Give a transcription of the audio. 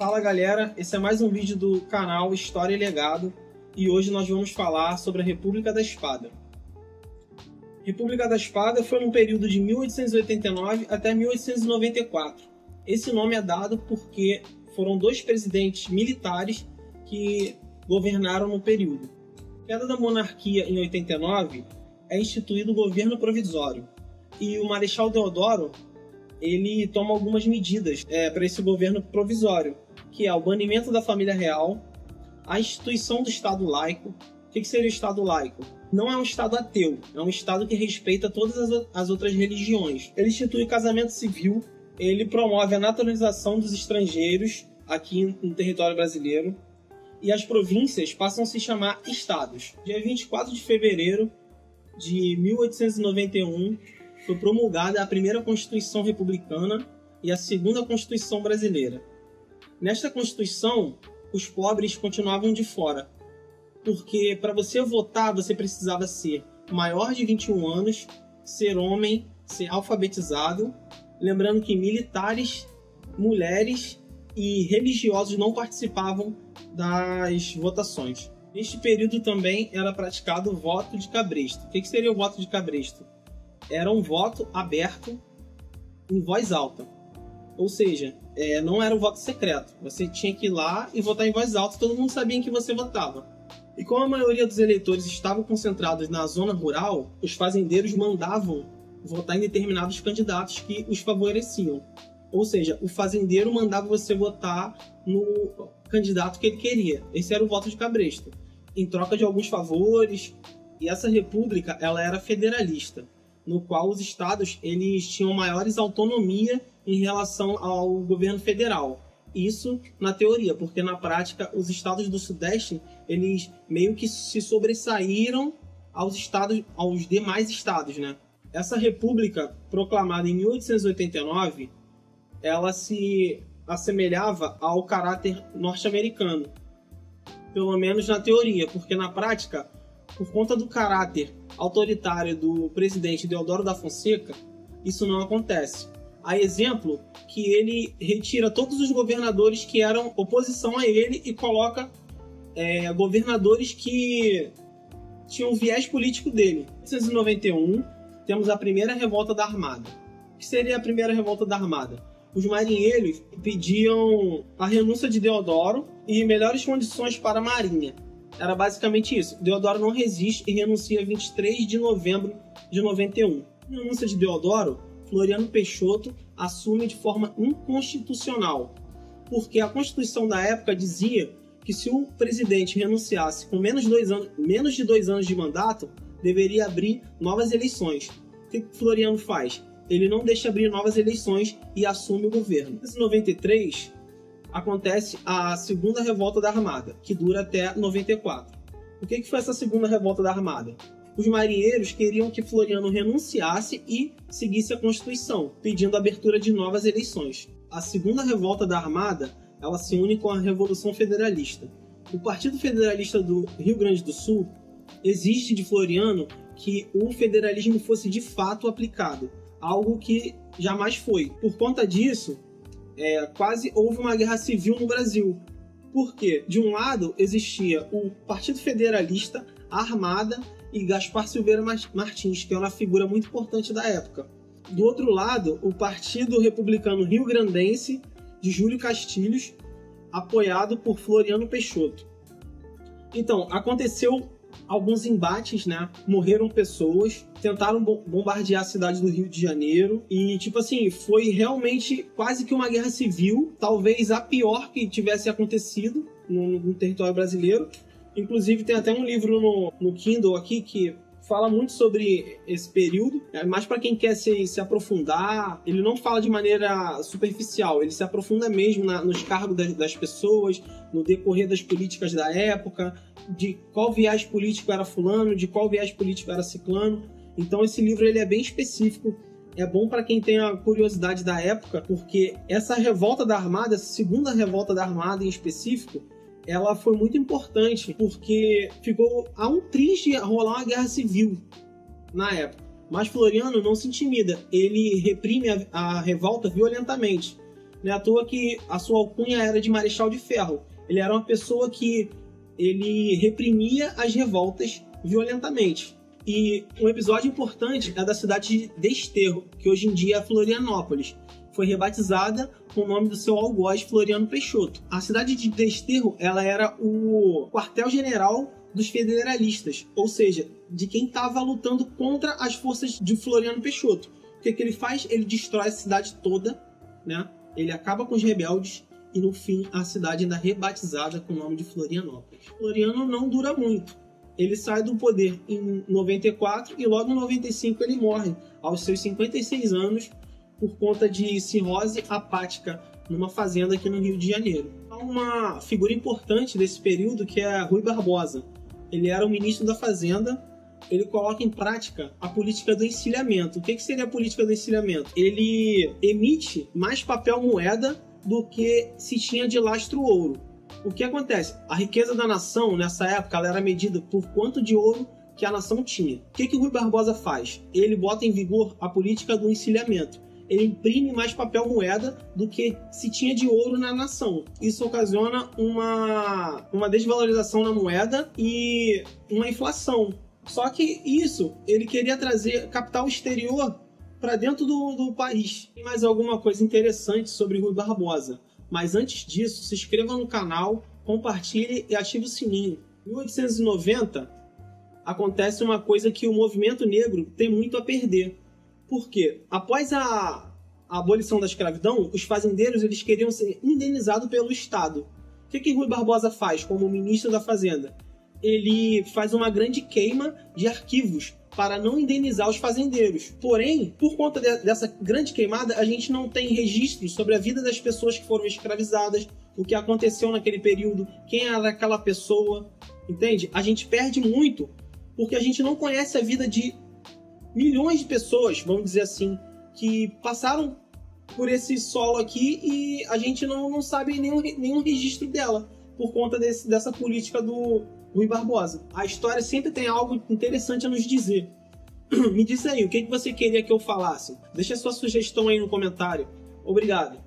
Fala galera, esse é mais um vídeo do canal História e Legado e hoje nós vamos falar sobre a República da Espada. República da Espada foi num período de 1889 até 1894. Esse nome é dado porque foram dois presidentes militares que governaram no período. Queda da monarquia em 89 é instituído o governo provisório e o Marechal Deodoro ele toma algumas medidas para esse governo provisório, que é o banimento da família real, a instituição do Estado laico. O que seria o Estado laico? Não é um Estado ateu, é um Estado que respeita todas as outras religiões. Ele institui casamento civil, ele promove a naturalização dos estrangeiros aqui no território brasileiro, e as províncias passam a se chamar estados. Dia 24 de fevereiro de 1891, foi promulgada a primeira Constituição Republicana e a segunda Constituição Brasileira. Nesta Constituição, os pobres continuavam de fora, porque para você votar você precisava ser maior de 21 anos, ser homem, ser alfabetizado, lembrando que militares, mulheres e religiosos não participavam das votações. Neste período também era praticado o voto de cabresto. O que seria o voto de cabresto? Era um voto aberto em voz alta. Ou seja, não era um voto secreto. Você tinha que ir lá e votar em voz alta, todo mundo sabia em que você votava. E como a maioria dos eleitores estavam concentrados na zona rural, os fazendeiros mandavam votar em determinados candidatos que os favoreciam. Ou seja, o fazendeiro mandava você votar no candidato que ele queria. Esse era o voto de cabresto, em troca de alguns favores. E essa república ela era federalista, no qual os estados eles tinham maiores autonomia em relação ao governo federal. Isso na teoria, porque na prática os estados do Sudeste eles meio que se sobressaíram aos demais estados, né? Essa república proclamada em 1889, ela se assemelhava ao caráter norte-americano, pelo menos na teoria, porque na prática, por conta do caráter autoritário do presidente Deodoro da Fonseca, isso não acontece. Há exemplo que ele retira todos os governadores que eram oposição a ele e coloca governadores que tinham o viés político dele. Em 1891, temos a primeira revolta da Armada. O que seria a primeira revolta da Armada? Os marinheiros pediam a renúncia de Deodoro e melhores condições para a marinha. Era basicamente isso. Deodoro não resiste e renuncia 23 de novembro de 91. A renúncia de Deodoro, Floriano Peixoto assume de forma inconstitucional, porque a Constituição da época dizia que se o presidente renunciasse com menos de 2 anos de mandato, deveria abrir novas eleições. O que Floriano faz? Ele não deixa abrir novas eleições e assume o governo. Em 1993, acontece a segunda revolta da Armada, que dura até 94. O que foi essa segunda revolta da Armada? Os marinheiros queriam que Floriano renunciasse e seguisse a Constituição, pedindo a abertura de novas eleições. A segunda revolta da Armada, ela se une com a Revolução Federalista. O Partido Federalista do Rio Grande do Sul exige de Floriano que o federalismo fosse de fato aplicado, algo que jamais foi. Por conta disso, quase houve uma guerra civil no Brasil. Porque, de um lado, existia o Partido Federalista, a Armada e Gaspar Silveira Martins, que é uma figura muito importante da época. Do outro lado, o Partido Republicano Rio-Grandense, de Júlio Castilhos, apoiado por Floriano Peixoto. Então, aconteceu alguns embates, né? Morreram pessoas, tentaram bombardear a cidade do Rio de Janeiro e, tipo assim, foi realmente quase que uma guerra civil, talvez a pior que tivesse acontecido no território brasileiro. Inclusive, tem até um livro no Kindle aqui que fala muito sobre esse período, mas para quem quer se aprofundar, ele não fala de maneira superficial, ele se aprofunda mesmo nos cargos das pessoas, no decorrer das políticas da época, de qual viés político era fulano, de qual viés político era ciclano. Então esse livro ele é bem específico, é bom para quem tem a curiosidade da época, porque essa revolta da Armada, essa segunda revolta da Armada em específico, ela foi muito importante, porque ficou a um triz de rolar uma guerra civil na época. Mas Floriano não se intimida, ele reprime a revolta violentamente. Não é à toa que a sua alcunha era de Marechal de Ferro. Ele era uma pessoa que ele reprimia as revoltas violentamente. E um episódio importante é da cidade de Desterro, que hoje em dia é Florianópolis. Foi rebatizada com o nome do seu algoz, Floriano Peixoto. A cidade de Desterro, ela era o quartel-general dos federalistas, ou seja, de quem estava lutando contra as forças de Floriano Peixoto. O que ele faz? Ele destrói a cidade toda, né? Ele acaba com os rebeldes e, no fim, a cidade ainda é rebatizada com o nome de Florianópolis. Floriano não dura muito. Ele sai do poder em 94 e logo em 95 ele morre, aos seus 56 anos, por conta de cirrose hepática, numa fazenda aqui no Rio de Janeiro. Há uma figura importante desse período que é Rui Barbosa. Ele era o ministro da Fazenda. Ele coloca em prática a política do encilhamento. O que seria a política do encilhamento? Ele emite mais papel moeda do que se tinha de lastro ouro. O que acontece? A riqueza da nação, nessa época, ela era medida por quanto de ouro que a nação tinha. O que o Rui Barbosa faz? Ele bota em vigor a política do encilhamento. Ele imprime mais papel moeda do que se tinha de ouro na nação. Isso ocasiona uma desvalorização na moeda e uma inflação. Só que isso, ele queria trazer capital exterior para dentro do país. Tem mais alguma coisa interessante sobre Rui Barbosa. Mas antes disso, se inscreva no canal, compartilhe e ative o sininho. Em 1890, acontece uma coisa que o movimento negro tem muito a perder. Por quê? Após a abolição da escravidão, os fazendeiros eles queriam ser indenizados pelo Estado. O que Rui Barbosa faz como ministro da Fazenda? Ele faz uma grande queima de arquivos para não indenizar os fazendeiros. Porém, por conta dessa grande queimada, a gente não tem registro sobre a vida das pessoas que foram escravizadas, o que aconteceu naquele período, quem era aquela pessoa, entende? A gente perde muito porque a gente não conhece a vida de milhões de pessoas, vamos dizer assim, que passaram por esse solo aqui e a gente não sabe nenhum registro dela por conta dessa política do Rui Barbosa. A história sempre tem algo interessante a nos dizer. Me diz aí, o que você queria que eu falasse? Deixa a sua sugestão aí no comentário. Obrigado.